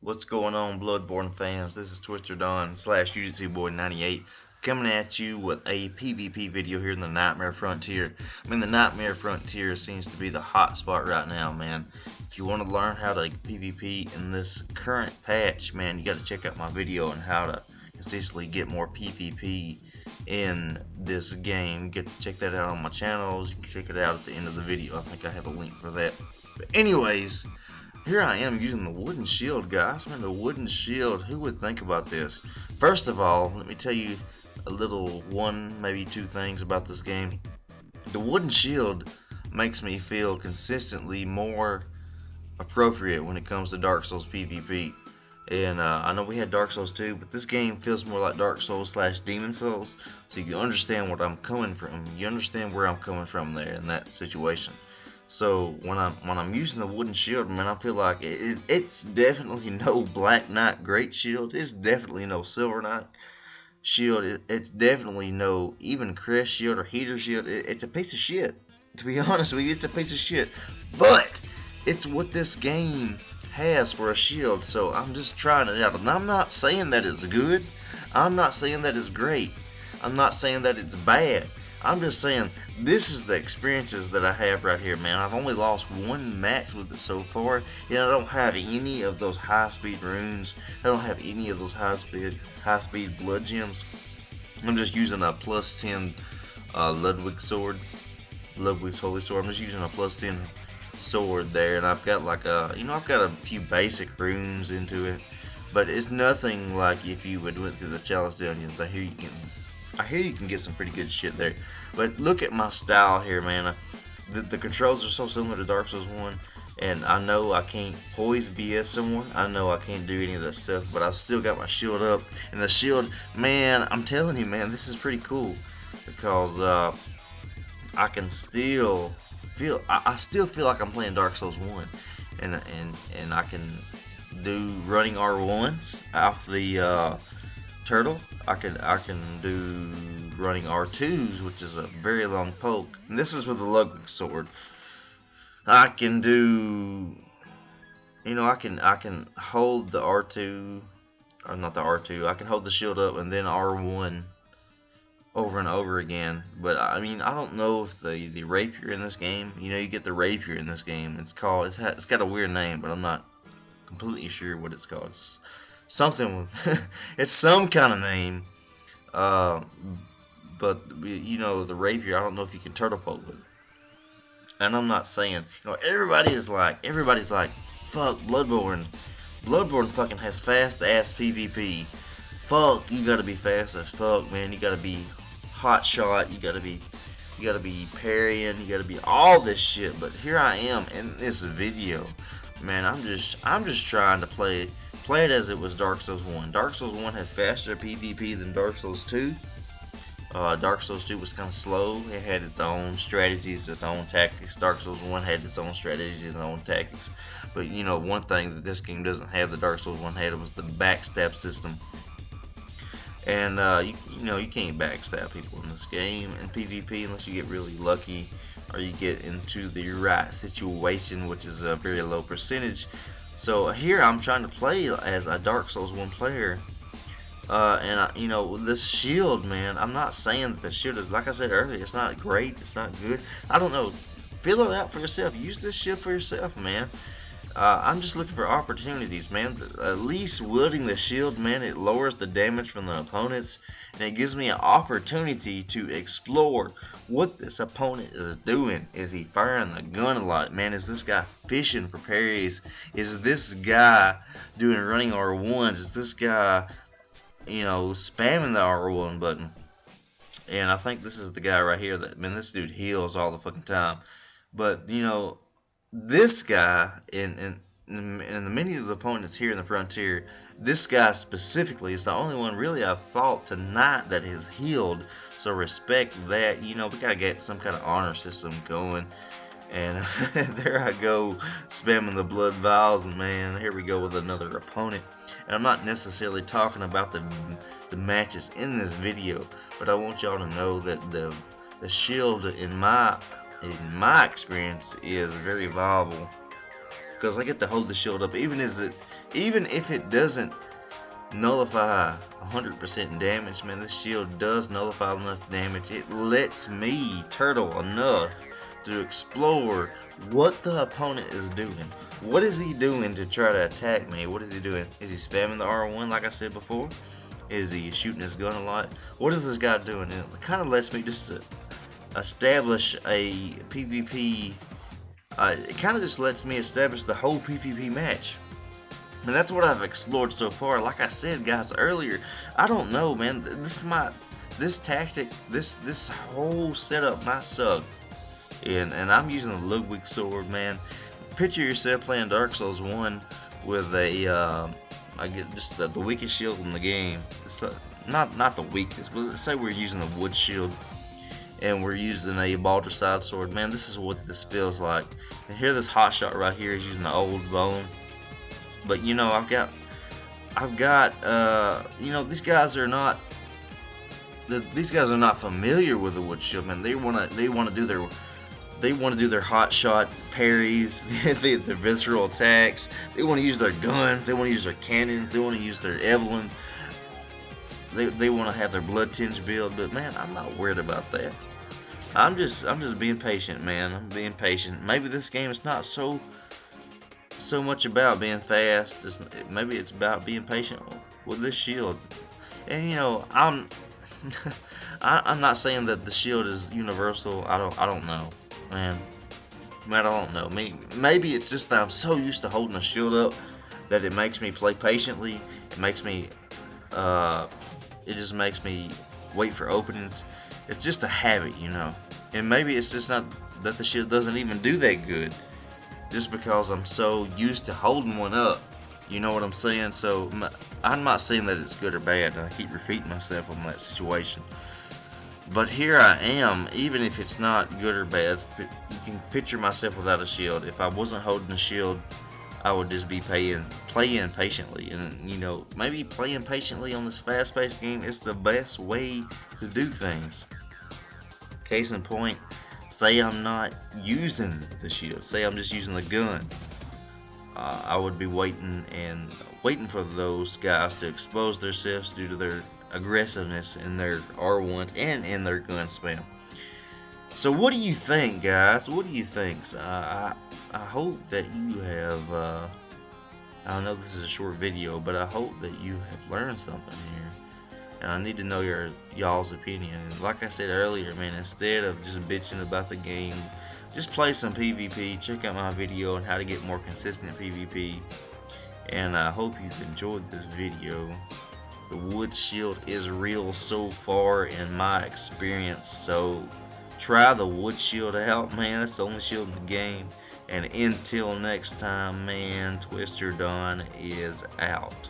What's going on, Bloodborne fans? This is Twister Don slash UGC Boy 98 coming at you with a PvP video here in the Nightmare Frontier. The Nightmare Frontier seems to be the hot spot right now, man. If you want to learn how to PvP in this current patch, man, you got to check out my video on how to consistently get more PvP in this game. Get to check that out on my channels. You can check it out at the end of the video. I think I have a link for that. But anyways, here I am using the wooden shield, guys. Man, the wooden shield, who would think about this? First of all, let me tell you a little one, maybe two things about this game. The wooden shield makes me feel consistently more appropriate when it comes to Dark Souls PvP. And I know we had Dark Souls 2, but this game feels more like Dark Souls slash Demon Souls. So you understand what I'm coming from. You understand where I'm coming from there in that situation. So when I'm using the wooden shield, man, I feel like it's definitely no Black Knight Great Shield. It's definitely no Silver Knight Shield. It's definitely no even Crest Shield or Heater Shield. It's a piece of shit. To be honest with you, it's a piece of shit. But it's what this game has for a shield. So I'm just trying it out, and I'm not saying that it's good. I'm not saying that it's great. I'm not saying that it's bad. I'm just saying, this is the experiences that I have right here, man. I've only lost one match with it so far, and I don't have any of those high-speed runes. I don't have any of those high-speed blood gems. I'm just using a plus 10 Ludwig's Holy Sword. I'm just using a plus 10 sword there, and I've got like I've got a few basic runes into it, but it's nothing like if you would went through the Chalice dungeons. I hear you can get some pretty good shit there. But look at my style here, man. The controls are so similar to Dark Souls 1. And I know I can't poise BS someone. I know I can't do any of that stuff. But I've still got my shield up. And the shield, man, I'm telling you, man, this is pretty cool. Because I can still feel, I still feel like I'm playing Dark Souls 1. And I can do running R1s off the turtle. I can do running R2s, which is a very long poke. And this is with the Ludwig sword. I can do, I can hold the R2, or not the R2. I can hold the shield up and then R1 over and over again. But I don't know if the rapier in this game, you get the rapier in this game. It's got a weird name, but I'm not completely sure what it's called. It's something with it's some kind of name, but the rapier, I don't know if you can turtle poke with it. And I'm not saying, everybody's like fuck Bloodborne fucking has fast ass PvP. Fuck, you gotta be fast as fuck, man. You gotta be hot shot, you gotta be parrying, you gotta be all this shit. But here I am in this video, man. I'm just trying to play it as it was Dark Souls 1. Dark Souls 1 had faster PvP than Dark Souls 2. Dark Souls 2 was kind of slow. It had its own strategies, its own tactics. Dark Souls 1 had its own strategies and own tactics. But one thing that this game doesn't have that Dark Souls 1 had was the backstab system. And you can't backstab people in this game in PvP unless you get really lucky or you get into the right situation, which is a very low percentage. So here I'm trying to play as a Dark Souls 1 player, and this shield, man, I'm not saying that the shield is, like I said earlier, it's not great, it's not good. I don't know, feel it out for yourself, use this shield for yourself, man. I'm just looking for opportunities, man. At least wielding the shield, man, it lowers the damage from the opponents, and it gives me an opportunity to explore what this opponent is doing. Is he firing the gun a lot? Man, is this guy fishing for parries? Is this guy doing running R1s? Is this guy, spamming the R1 button? And I think this is the guy right here that, man, this dude heals all the fucking time. But, this guy, and many of the opponents here in the Frontier, this guy specifically is the only one really I've fought tonight that has healed. So respect that. We gotta get some kind of honor system going. And there I go, spamming the blood vials, and man, here we go with another opponent. And I'm not necessarily talking about the matches in this video, but I want y'all to know that the shield in my experience is very viable because I get to hold the shield up, even if it doesn't nullify 100% damage. Man, this shield does nullify enough damage. It lets me turtle enough to explore what the opponent is doing. What is he doing to try to attack me? What is he doing? Is he spamming the R1 like I said before? Is he shooting his gun a lot? What is this guy doing? And it kind of lets me just establish a PvP. It kind of just lets me establish the whole PvP match. And that's what I've explored so far. Like I said, guys, earlier, I don't know, man. This tactic, this whole setup might suck. And I'm using the Ludwig sword, man. Picture yourself playing Dark Souls 1 with a, I guess just the weakest shield in the game. It's not the weakest, but let's say we're using a wood shield and we're using a Baldur's Side sword. Man, this is what this feels like. And here, this hotshot right here is using the old bone. But you know, I've got, you know, these guys are not familiar with the wood shield, man. They wanna do their hot shot parries, the visceral attacks. They want to use their guns. They want to use their cannons. They want to use their Evelynns. They want to have their blood tinge build. But man, I'm not worried about that. I'm just being patient, man. I'm being patient. Maybe this game is not so much about being fast. Maybe it's about being patient with this shield. And you know, I'm not saying that the shield is universal. I don't know, man. I don't know. Maybe it's just that I'm so used to holding a shield up that it makes me play patiently. It makes me, it just makes me wait for openings. It's just a habit, you know. And maybe it's just not that the shield doesn't even do that good, just because I'm so used to holding one up. You know what I'm saying? So I'm not saying that it's good or bad. I keep repeating myself on that situation. But here I am, even if it's not good or bad. You can picture myself without a shield. If I wasn't holding a shield, I would just be playing patiently. And you know, maybe playing patiently on this fast-paced game is the best way to do things. Case in point, say I'm not using the shield. Say I'm just using the gun. I would be waiting for those guys to expose themselves due to their aggressiveness in their R1s and in their gun spam. So what do you think, guys? What do you think? I hope that you have, I know this is a short video, but I hope that you have learned something here. And I need to know y'all's opinion. And like I said earlier, man, instead of just bitching about the game, just play some PvP. Check out my video on how to get more consistent PvP. And I hope you've enjoyed this video. The wood shield is real so far in my experience. So try the wood shield out, man. It's the only shield in the game. And until next time, man, Twister Don is out.